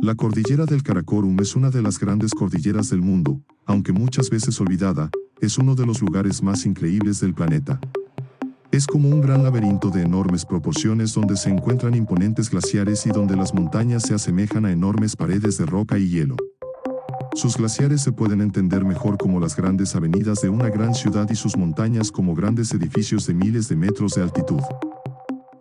La cordillera del Karakorum es una de las grandes cordilleras del mundo, aunque muchas veces olvidada, es uno de los lugares más increíbles del planeta. Es como un gran laberinto de enormes proporciones donde se encuentran imponentes glaciares y donde las montañas se asemejan a enormes paredes de roca y hielo. Sus glaciares se pueden entender mejor como las grandes avenidas de una gran ciudad y sus montañas como grandes edificios de miles de metros de altitud.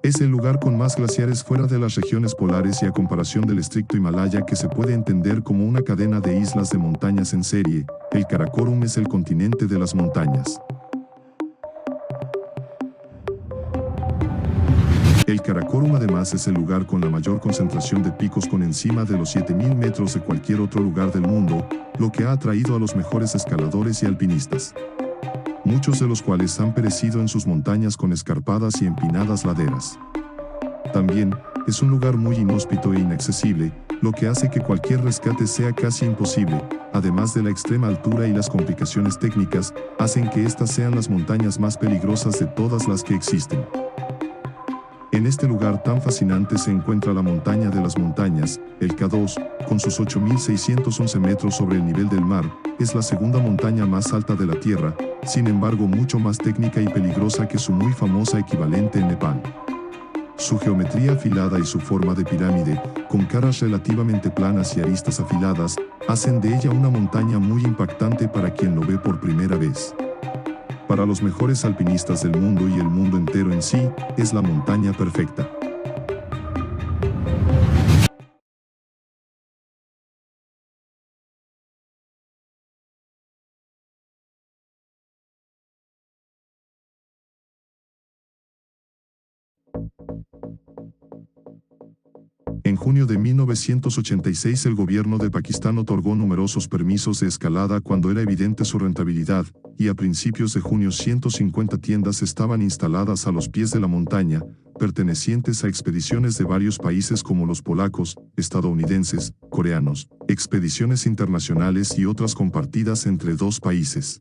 Es el lugar con más glaciares fuera de las regiones polares y a comparación del estricto Himalaya que se puede entender como una cadena de islas de montañas en serie, el Karakorum es el continente de las montañas. El Karakorum además es el lugar con la mayor concentración de picos con encima de los 7000 metros de cualquier otro lugar del mundo, lo que ha atraído a los mejores escaladores y alpinistas, muchos de los cuales han perecido en sus montañas con escarpadas y empinadas laderas. También, es un lugar muy inhóspito e inaccesible, lo que hace que cualquier rescate sea casi imposible, además de la extrema altura y las complicaciones técnicas, hacen que estas sean las montañas más peligrosas de todas las que existen. En este lugar tan fascinante se encuentra la montaña de las montañas, el K2, con sus 8.611 metros sobre el nivel del mar, es la segunda montaña más alta de la Tierra, sin embargo mucho más técnica y peligrosa que su muy famosa equivalente en Nepal. Su geometría afilada y su forma de pirámide, con caras relativamente planas y aristas afiladas, hacen de ella una montaña muy impactante para quien lo ve por primera vez. Para los mejores alpinistas del mundo y el mundo entero en sí, es la montaña perfecta. En junio de 1986 el gobierno de Pakistán otorgó numerosos permisos de escalada cuando era evidente su rentabilidad, y a principios de junio 150 tiendas estaban instaladas a los pies de la montaña, pertenecientes a expediciones de varios países como los polacos, estadounidenses, coreanos, expediciones internacionales y otras compartidas entre dos países.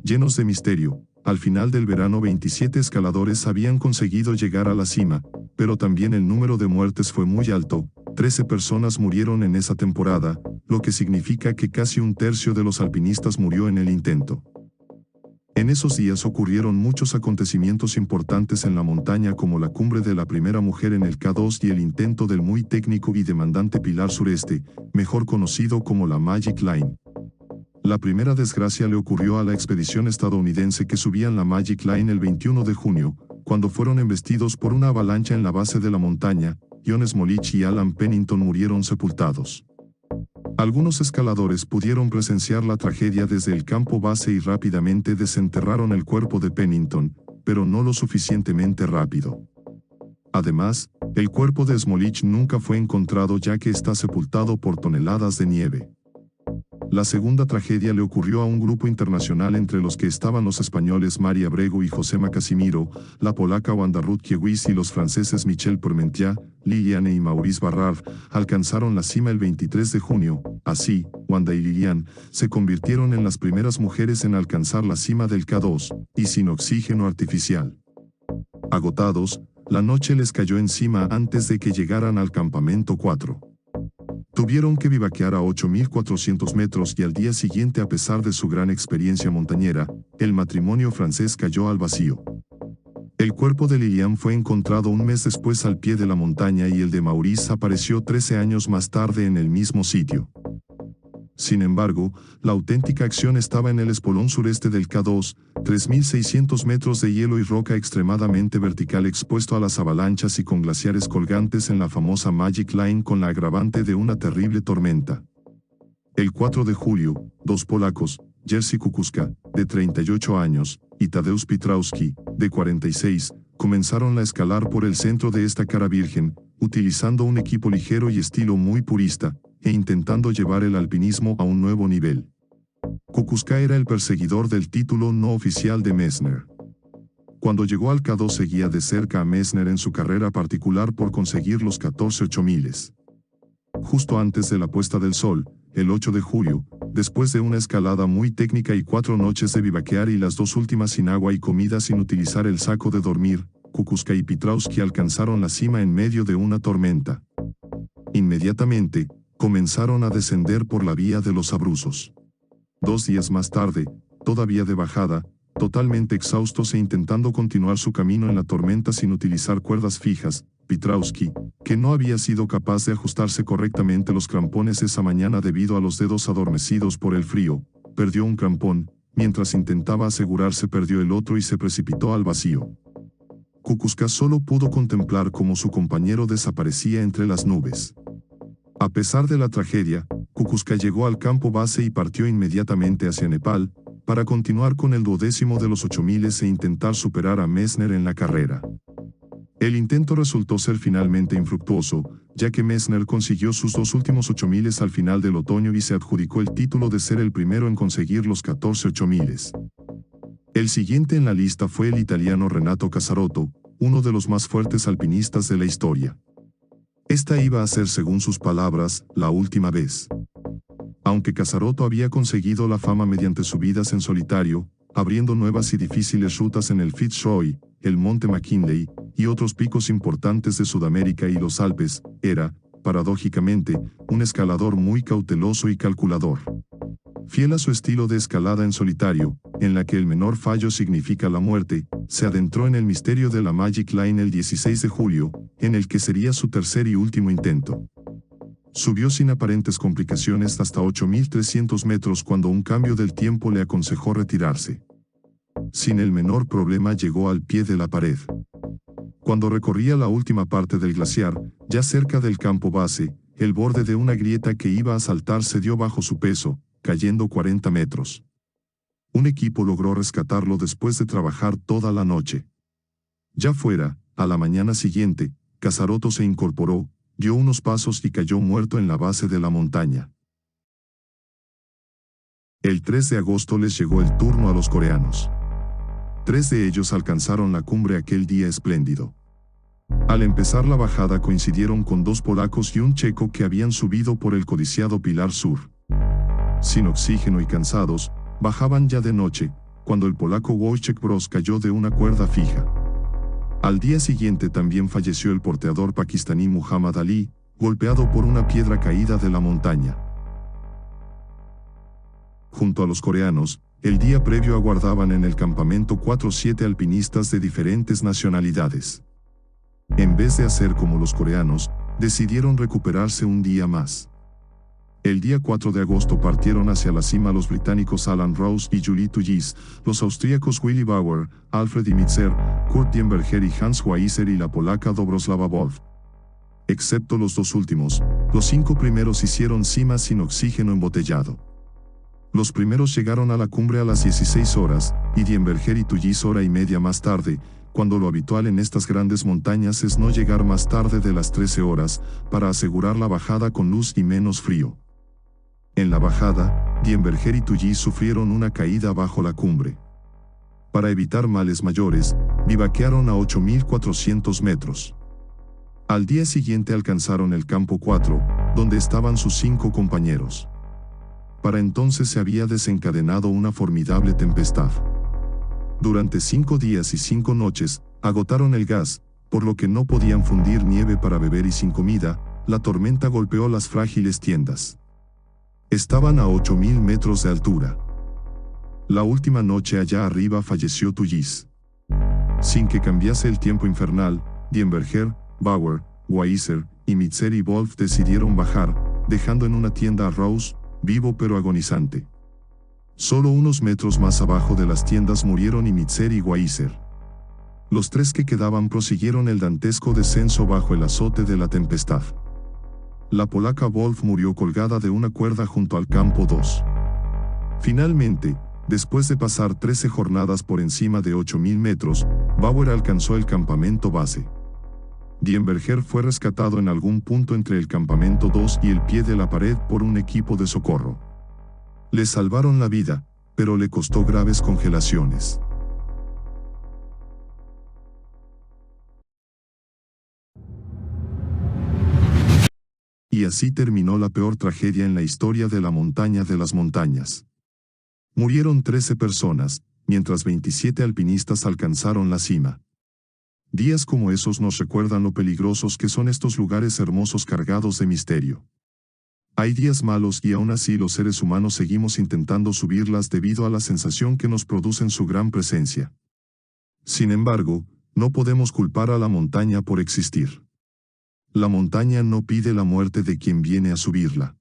Llenos de misterio, al final del verano 27 escaladores habían conseguido llegar a la cima, pero también el número de muertes fue muy alto, 13 personas murieron en esa temporada, lo que significa que casi un tercio de los alpinistas murió en el intento. En esos días ocurrieron muchos acontecimientos importantes en la montaña como la cumbre de la primera mujer en el K2 y el intento del muy técnico y demandante Pilar Sureste, mejor conocido como la Magic Line. La primera desgracia le ocurrió a la expedición estadounidense que subían la Magic Line el 21 de junio, cuando fueron embestidos por una avalancha en la base de la montaña. John Smolich y Alan Pennington murieron sepultados. Algunos escaladores pudieron presenciar la tragedia desde el campo base y rápidamente desenterraron el cuerpo de Pennington, pero no lo suficientemente rápido. Además, el cuerpo de Smolich nunca fue encontrado ya que está sepultado por toneladas de nieve. La segunda tragedia le ocurrió a un grupo internacional entre los que estaban los españoles Mari Abrego y Josema Casimiro, la polaca Wanda Rutkiewicz y los franceses Michel Parmentier, Liliane y Maurice Barrard, alcanzaron la cima el 23 de junio. Así, Wanda y Liliane se convirtieron en las primeras mujeres en alcanzar la cima del K2, y sin oxígeno artificial. Agotados, la noche les cayó encima antes de que llegaran al campamento 4. Tuvieron que vivaquear a 8.400 metros y al día siguiente, a pesar de su gran experiencia montañera, el matrimonio francés cayó al vacío. El cuerpo de Liliane fue encontrado un mes después al pie de la montaña y el de Maurice apareció 13 años más tarde en el mismo sitio. Sin embargo, la auténtica acción estaba en el espolón sureste del K2, 3.600 metros de hielo y roca extremadamente vertical expuesto a las avalanchas y con glaciares colgantes en la famosa Magic Line con la agravante de una terrible tormenta. El 4 de julio, dos polacos, Jerzy Kukuczka, de 38 años, y Tadeusz Pietrowski, de 46, comenzaron a escalar por el centro de esta cara virgen, utilizando un equipo ligero y estilo muy purista, e intentando llevar el alpinismo a un nuevo nivel. Kukuczka era el perseguidor del título no oficial de Messner. Cuando llegó al K2 seguía de cerca a Messner en su carrera particular por conseguir los 14 8000. Justo antes de la puesta del sol, el 8 de julio, después de una escalada muy técnica y 4 noches de vivaquear y las 2 últimas sin agua y comida sin utilizar el saco de dormir, Kukuczka y Pietrowski alcanzaron la cima en medio de una tormenta. Inmediatamente, comenzaron a descender por la vía de los Abruzos. 2 días más tarde, todavía de bajada, totalmente exhaustos e intentando continuar su camino en la tormenta sin utilizar cuerdas fijas, Piotrowski, que no había sido capaz de ajustarse correctamente los crampones esa mañana debido a los dedos adormecidos por el frío, perdió un crampón, mientras intentaba asegurarse perdió el otro y se precipitó al vacío. Kukuczka solo pudo contemplar cómo su compañero desaparecía entre las nubes. A pesar de la tragedia, Kukuczka llegó al campo base y partió inmediatamente hacia Nepal, para continuar con el 12º de los 8000 e intentar superar a Messner en la carrera. El intento resultó ser finalmente infructuoso, ya que Messner consiguió sus 2 últimos 8000 al final del otoño y se adjudicó el título de ser el primero en conseguir los 14 8000. El siguiente en la lista fue el italiano Renato Casarotto, uno de los más fuertes alpinistas de la historia. Esta iba a ser, según sus palabras, la última vez. Aunque Casarotto había conseguido la fama mediante subidas en solitario, abriendo nuevas y difíciles rutas en el Fitzroy, el Monte McKinley, y otros picos importantes de Sudamérica y los Alpes, era, paradójicamente, un escalador muy cauteloso y calculador. Fiel a su estilo de escalada en solitario, en la que el menor fallo significa la muerte, se adentró en el misterio de la Magic Line el 16 de julio, en el que sería su tercer y último intento. Subió sin aparentes complicaciones hasta 8.300 metros cuando un cambio del tiempo le aconsejó retirarse. Sin el menor problema llegó al pie de la pared. Cuando recorría la última parte del glaciar, ya cerca del campo base, el borde de una grieta que iba a saltar cedió bajo su peso, cayendo 40 metros. Un equipo logró rescatarlo después de trabajar toda la noche. Ya fuera, a la mañana siguiente, Casarotto se incorporó, dio unos pasos y cayó muerto en la base de la montaña. El 3 de agosto les llegó el turno a los coreanos. 3 de ellos alcanzaron la cumbre aquel día espléndido. Al empezar la bajada coincidieron con 2 polacos y un checo que habían subido por el codiciado Pilar Sur. Sin oxígeno y cansados, bajaban ya de noche, cuando el polaco Wojciech Broz cayó de una cuerda fija. Al día siguiente también falleció el porteador pakistaní Muhammad Ali, golpeado por una piedra caída de la montaña. Junto a los coreanos, el día previo aguardaban en el campamento 4-7 alpinistas de diferentes nacionalidades. En vez de hacer como los coreanos, decidieron recuperarse un día más. El día 4 de agosto partieron hacia la cima los británicos Alan Rose y Julie Tullis, los austríacos Willy Bauer, Alfred Imitzer, Kurt Diemberger y Hans Weiser y la polaca Dobroslava Wolf. Excepto los 2 últimos, los 5 primeros hicieron cima sin oxígeno embotellado. Los primeros llegaron a la cumbre a las 16 horas, y Diemberger y Tullis hora y media más tarde, cuando lo habitual en estas grandes montañas es no llegar más tarde de las 13 horas, para asegurar la bajada con luz y menos frío. En la bajada, Diemberger y Tullis sufrieron una caída bajo la cumbre. Para evitar males mayores, bivaquearon a 8.400 metros. Al día siguiente alcanzaron el campo 4, donde estaban sus 5 compañeros. Para entonces se había desencadenado una formidable tempestad. Durante 5 días y 5 noches, agotaron el gas, por lo que no podían fundir nieve para beber y sin comida, la tormenta golpeó las frágiles tiendas. Estaban a 8.000 metros de altura. La última noche allá arriba falleció Tullis. Sin que cambiase el tiempo infernal, Diemberger, Bauer, Weiser, Imitzer y Wolf decidieron bajar, dejando en una tienda a Rose, vivo pero agonizante. Solo unos metros más abajo de las tiendas murieron Imitzer y Weiser. Los 3 que quedaban prosiguieron el dantesco descenso bajo el azote de la tempestad. La polaca Wolf murió colgada de una cuerda junto al campo 2. Finalmente, después de pasar 13 jornadas por encima de 8.000 metros, Bauer alcanzó el campamento base. Diemberger fue rescatado en algún punto entre el campamento 2 y el pie de la pared por un equipo de socorro. Le salvaron la vida, pero le costó graves congelaciones. Y así terminó la peor tragedia en la historia de la montaña de las montañas. Murieron 13 personas, mientras 27 alpinistas alcanzaron la cima. Días como esos nos recuerdan lo peligrosos que son estos lugares hermosos cargados de misterio. Hay días malos y aún así los seres humanos seguimos intentando subirlas debido a la sensación que nos producen su gran presencia. Sin embargo, no podemos culpar a la montaña por existir. La montaña no pide la muerte de quien viene a subirla.